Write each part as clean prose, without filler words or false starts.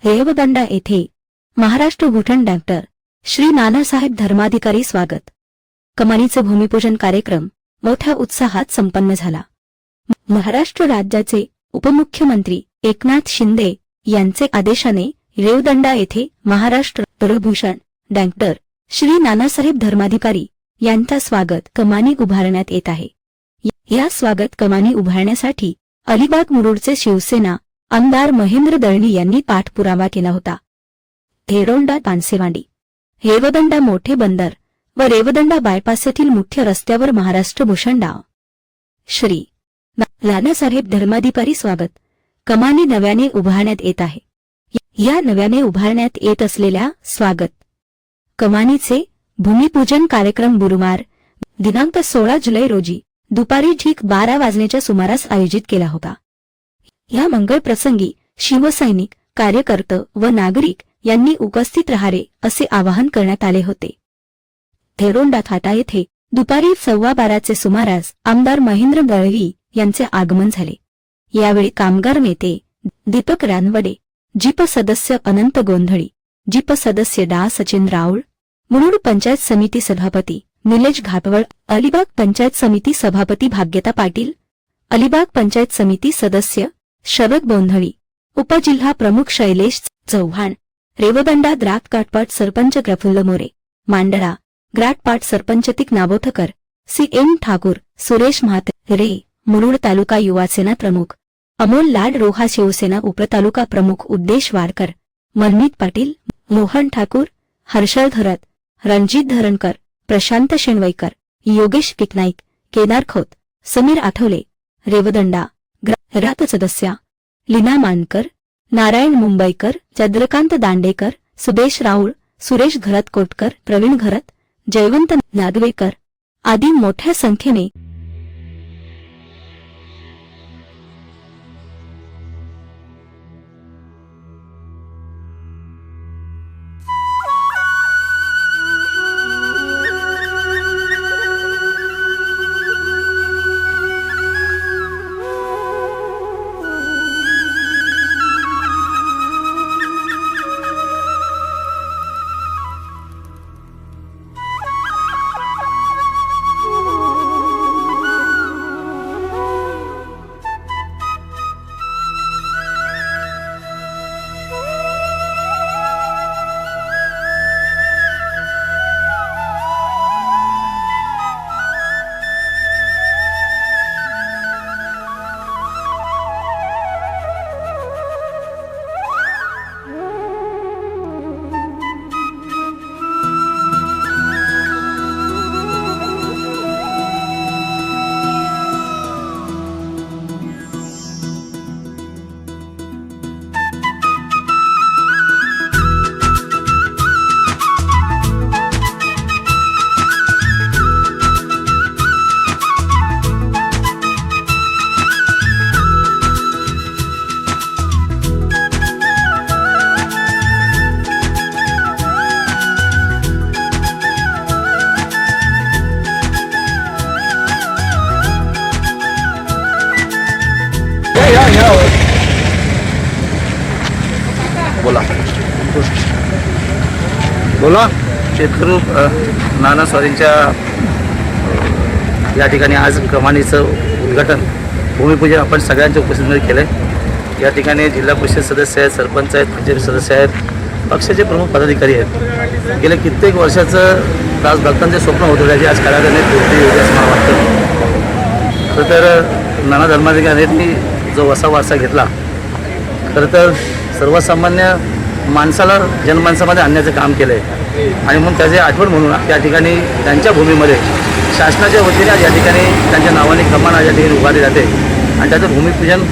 रेवदंडा येथे महाराष्ट्र भूषण डॉक्टर श्री नानासाहेब धर्माधिकारी स्वागत कमानीचे भूमिपूजन कार्यक्रम मोठ्या उत्साहात संपन्न झाला। महाराष्ट्र राज्याचे उपमुख्यमंत्री एकनाथ शिंदे यांचे आदेशाने रेवदंडा येथे महाराष्ट्र भूषण डॉक्टर श्री नानासाहेब धर्माधिकारी यांचा स्वागत कमानी उभारण्यात येत आहे। या स्वागत कमानी उभारण्यासाठी अलिबाग मुरुडचे शिवसेना आमदार महेंद्र दळवी यांनी पाठपुरावा केला होता। धेरोंडा तानसेवाडी रेवदंडा मोठे बंदर व रेवदंडा बायपास येथील मुख्य रस्त्यावर महाराष्ट्र भूषण डॉ. श्री नानासाहेब धर्माधिकारी स्वागत कमानी नव्याने उभारण्यात येत आहे। या नव्याने उभारण्यात येत असलेल्या स्वागत कमानीचे भूमिपूजन कार्यक्रम गुरुवार दिनांक 16 जुलै रोजी दुपारी ठीक 12 वाजण्याच्या सुमारास आयोजित केला होता। या मंगल प्रसंगी शिवसैनिक कार्यकर्ते व नागरिक यांनी उपस्थित राहावे असे आवाहन करण्यात आले होते। धेरोंडा फाटा येथे दुपारी 12:15चे सुमारास आमदार महेंद्र दळवी यांचे आगमन झाले। यावेळी कामगार नेते दीपक रानवडे, जिप सदस्य अनंत गोंधळी, जिप सदस्य डॉ. सचिन राऊळ, मुरुड पंचायत समिती सभापती निलेश घाटवळ, अलिबाग पंचायत समिती सभापती भाग्यता पाटील, अलिबाग पंचायत समिती सदस्य शरद गोंधळी, उपजिल्हा प्रमुख शैलेश चव्हाण, रेवदंडा ग्राटपाट सरपंच प्रफुल्ल मोरे, मांडळा ग्राटपाट सरपंच तिक नाबोथकर, सी.एन. ठाकूर, सुरेश म्हात्रे, मुरुड तालुका युवासेना प्रमुख अमोल लाड रोहा, शिवसेना उपतालुका प्रमुख उद्देश वाडकर, मनमीत पाटील, मोहन ठाकूर, हर्षल धरत, रणजित धरणकर, प्रशांत शेणवैकर, योगेश पिकनाईक, केदार खोत, समीर आठवले, रेवदंडा ग्राट सदस्या लीना मानकर, नारायण मुंबईकर, चंद्रकांत दांडेकर, सुदेश राऊळ, सुरेश घरत कोटकर, प्रवीण घरत, जयवंत नागवेकर आदी मोठ्या संख्येने बोला शेतकरी नानासाहेबांच्या या ठिकाणी आज कमानीचं उद्घाटन भूमिपूजन आपण सगळ्यांच्या उपस्थितीमध्ये केलं। या ठिकाणी जिल्हा परिषद सदस्य आहेत, सरपंच आहेत, पंचायत सदस्य आहेत, पक्षाचे प्रमुख पदाधिकारी आहेत। गेल्या कित्येक वर्षाचं राजभक्तांचे स्वप्न होतं त्याची आज कलाकारांनी पूर्ती होती असं मला वाटतं। तर नाना धर्माधिकाऱ्यांनी जो वारसा घेतला, खरं तर सर्वसामान्य माणसाला जनमानसामध्ये आणण्याचं काम केलं आहे आणि म्हणून त्याची आठवण म्हणून या ठिकाणी त्यांच्या भूमीमध्ये शासनाच्या वतीने आज या ठिकाणी त्यांच्या नावाने कमान या ठिकाणी उभारली जाते आणि त्याचं भूमिपूजन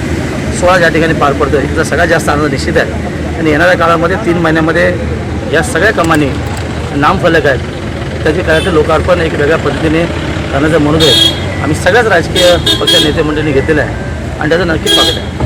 सोहळा या ठिकाणी पार पडतो। याचा सगळ्यात जास्त आनंद निश्चित आहे आणि येणाऱ्या काळामध्ये 3 महिन्यामध्ये या सगळ्या कमानी नामफलक आहेत त्याची करायचं लोकार्पण एक वेगळ्या पद्धतीने करण्याचं मनोदय आम्ही सगळ्याच राजकीय पक्ष नेते मंडळींनी घेतलेलं आहे आणि त्याचं नक्कीच स्वागत आहे।